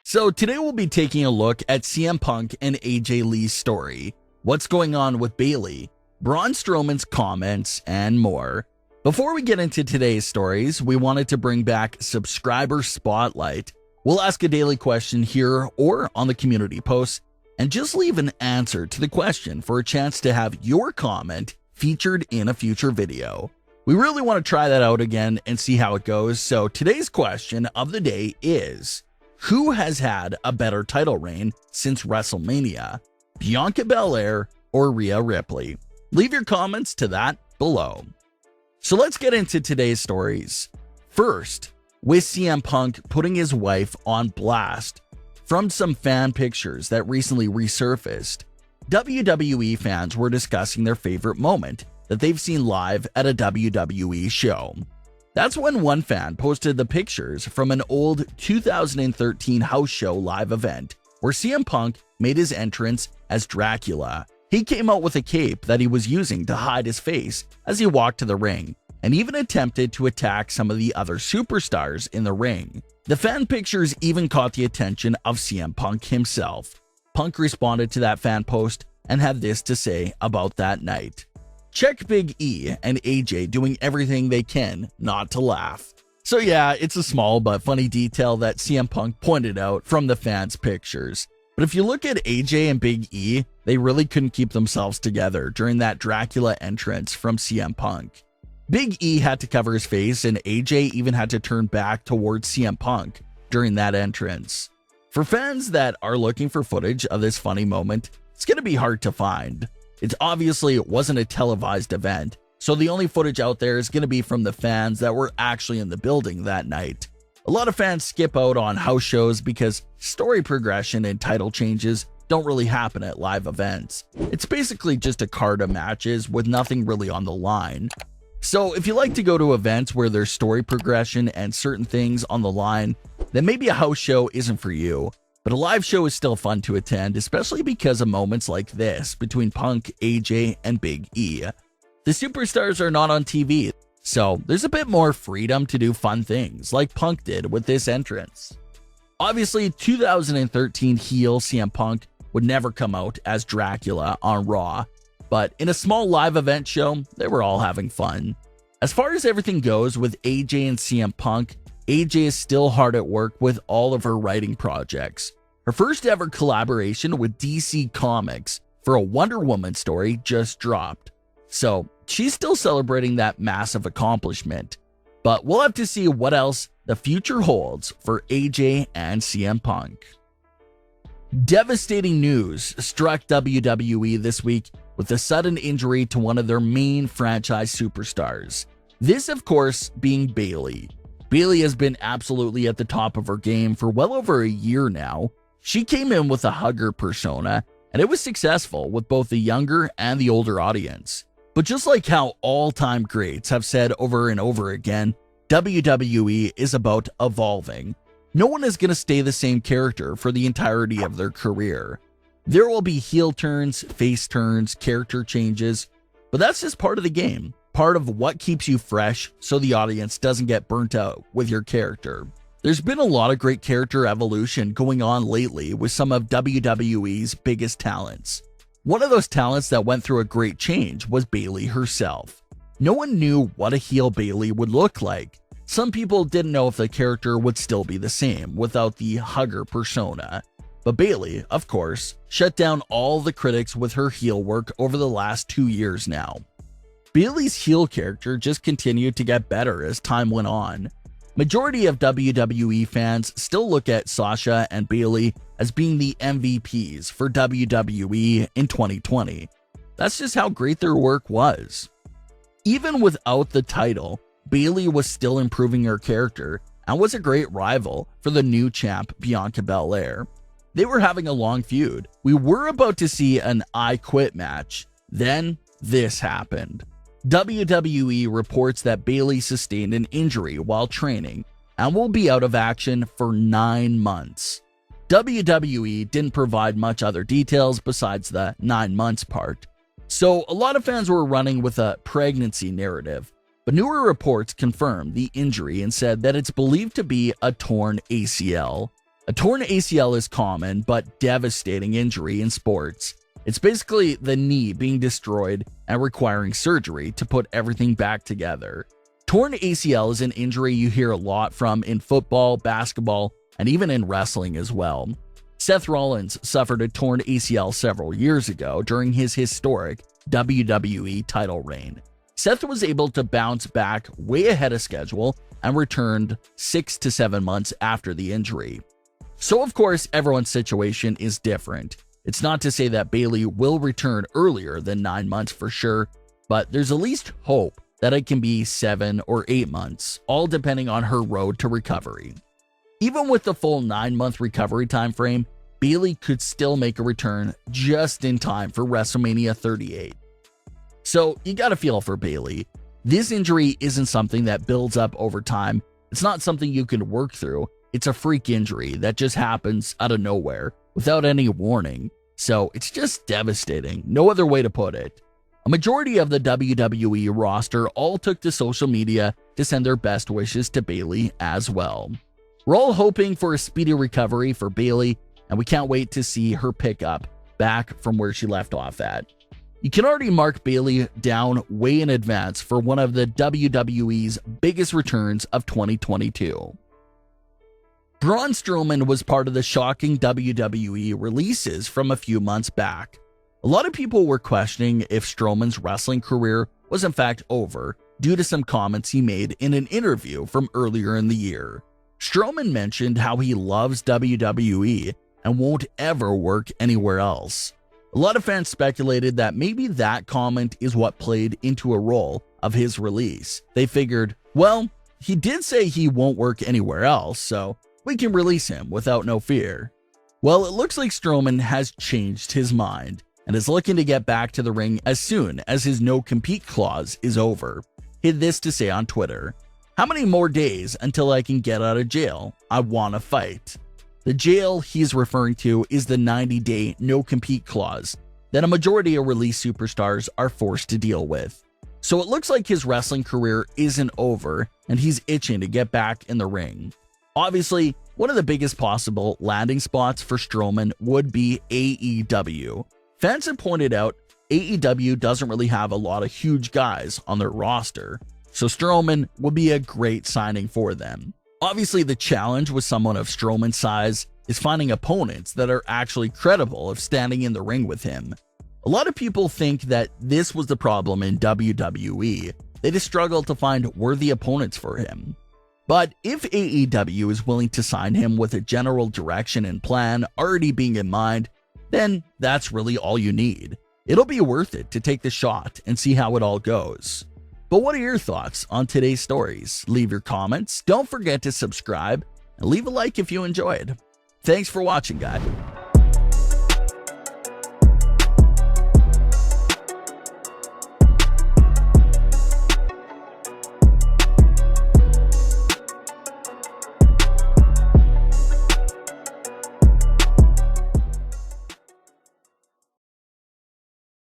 So today we'll be taking a look at CM Punk and AJ Lee's story, what's going on with Bayley, Braun Strowman's comments, and more. Before we get into today's stories, we wanted to bring back Subscriber Spotlight. We'll ask a daily question here or on the community posts, and just leave an answer to the question for a chance to have your comment featured in a future video. We really want to try that out again and see how it goes, so today's question of the day is: who has had a better title reign since WrestleMania, Bianca Belair or Rhea Ripley? Leave your comments to that below. So let's get into today's stories. First, with CM Punk putting his wife on blast from some fan pictures that recently resurfaced, WWE fans were discussing their favorite moment that they've seen live at a WWE show. That's when one fan posted the pictures from an old 2013 house show live event where CM Punk made his entrance as Dracula. He came out with a cape that he was using to hide his face as he walked to the ring, and even attempted to attack some of the other superstars in the ring. The fan pictures even caught the attention of CM Punk himself. Punk responded to that fan post and had this to say about that night: "Check Big E and AJ doing everything they can not to laugh." So yeah, it's a small but funny detail that CM Punk pointed out from the fans' pictures. But if you look at AJ and Big E, they really couldn't keep themselves together during that Dracula entrance from CM Punk. Big E had to cover his face, and AJ even had to turn back towards CM Punk during that entrance. For fans that are looking for footage of this funny moment, it's going to be hard to find. It obviously wasn't a televised event, so the only footage out there is going to be from the fans that were actually in the building that night. A lot of fans skip out on house shows because story progression and title changes don't really happen at live events. It's basically just a card of matches with nothing really on the line. So if you like to go to events where there's story progression and certain things on the line, then maybe a house show isn't for you. But a live show is still fun to attend, especially because of moments like this between Punk, AJ, and Big E. The superstars are not on TV, so there's a bit more freedom to do fun things like Punk did with this entrance. Obviously, 2013 heel CM Punk would never come out as Dracula on Raw, but in a small live event show, they were all having fun. As far as everything goes with AJ and CM Punk, AJ is still hard at work with all of her writing projects. Her first ever collaboration with DC Comics for a Wonder Woman story just dropped, so she's still celebrating that massive accomplishment. But we'll have to see what else the future holds for AJ and CM Punk. Devastating news struck WWE this week with a sudden injury to one of their main franchise superstars. This, of course, being Bayley. Bayley has been absolutely at the top of her game for well over a year now. She came in with a hugger persona, and it was successful with both the younger and the older audience. But just like how all-time greats have said over and over again, WWE is about evolving. No one is going to stay the same character for the entirety of their career. There will be heel turns, face turns, character changes, but that's just part of the game, part of what keeps you fresh so the audience doesn't get burnt out with your character. There's been a lot of great character evolution going on lately with some of WWE's biggest talents. One of those talents that went through a great change was Bayley herself. No one knew what a heel Bayley would look like. Some people didn't know if the character would still be the same without the hugger persona. But Bayley, of course, shut down all the critics with her heel work over the last 2 years now. Bayley's heel character just continued to get better as time went on. Majority of WWE fans still look at Sasha and Bayley as being the MVPs for WWE in 2020. That's just how great their work was. Even without the title, Bayley was still improving her character and was a great rival for the new champ Bianca Belair. They were having a long feud. We were about to see an I Quit match. Then this happened. WWE reports that Bayley sustained an injury while training and will be out of action for 9 months. WWE didn't provide much other details besides the 9 months part. So a lot of fans were running with a pregnancy narrative, but newer reports confirmed the injury and said that it's believed to be a torn ACL. A torn ACL is common but devastating injury in sports. It's basically the knee being destroyed and requiring surgery to put everything back together. Torn ACL is an injury you hear a lot from in football, basketball, and even in wrestling as well. Seth Rollins suffered a torn ACL several years ago during his historic WWE title reign. Seth was able to bounce back way ahead of schedule and returned 6 to 7 months after the injury. So of course, everyone's situation is different. It's not to say that Bayley will return earlier than 9 months for sure, but there's at least hope that it can be 7 or 8 months, all depending on her road to recovery. Even with the full 9-month recovery time frame, Bayley could still make a return just in time for WrestleMania 38. So you gotta feel for Bayley. This injury isn't something that builds up over time. It's not something you can work through. It's a freak injury that just happens out of nowhere without any warning. So it's just devastating. No other way to put it. A majority of the WWE roster all took to social media to send their best wishes to Bayley as well. We're all hoping for a speedy recovery for Bayley, and we can't wait to see her pick up back from where she left off at. You can already mark Bayley down way in advance for one of the WWE's biggest returns of 2022. Braun Strowman was part of the shocking WWE releases from a few months back. A lot of people were questioning if Strowman's wrestling career was in fact over due to some comments he made in an interview from earlier in the year. Strowman mentioned how he loves WWE and won't ever work anywhere else. A lot of fans speculated that maybe that comment is what played into a role of his release. They figured, well, he did say he won't work anywhere else, so we can release him without no fear. Well, it looks like Strowman has changed his mind and is looking to get back to the ring as soon as his no-compete clause is over. He had this to say on Twitter: "How many more days until I can get out of jail? I want to fight." The jail he's referring to is the 90-day no-compete clause that a majority of release superstars are forced to deal with. So it looks like his wrestling career isn't over and he's itching to get back in the ring. Obviously, one of the biggest possible landing spots for Strowman would be AEW. Fans have pointed out AEW doesn't really have a lot of huge guys on their roster, so Strowman would be a great signing for them. Obviously, the challenge with someone of Strowman's size is finding opponents that are actually credible of standing in the ring with him. A lot of people think that this was the problem in WWE. They just struggled to find worthy opponents for him. But if AEW is willing to sign him with a general direction and plan already being in mind, then that's really all you need. It'll be worth it to take the shot and see how it all goes. But what are your thoughts on today's stories? Leave your comments, don't forget to subscribe, and leave a like if you enjoyed. Thanks for watching, guys.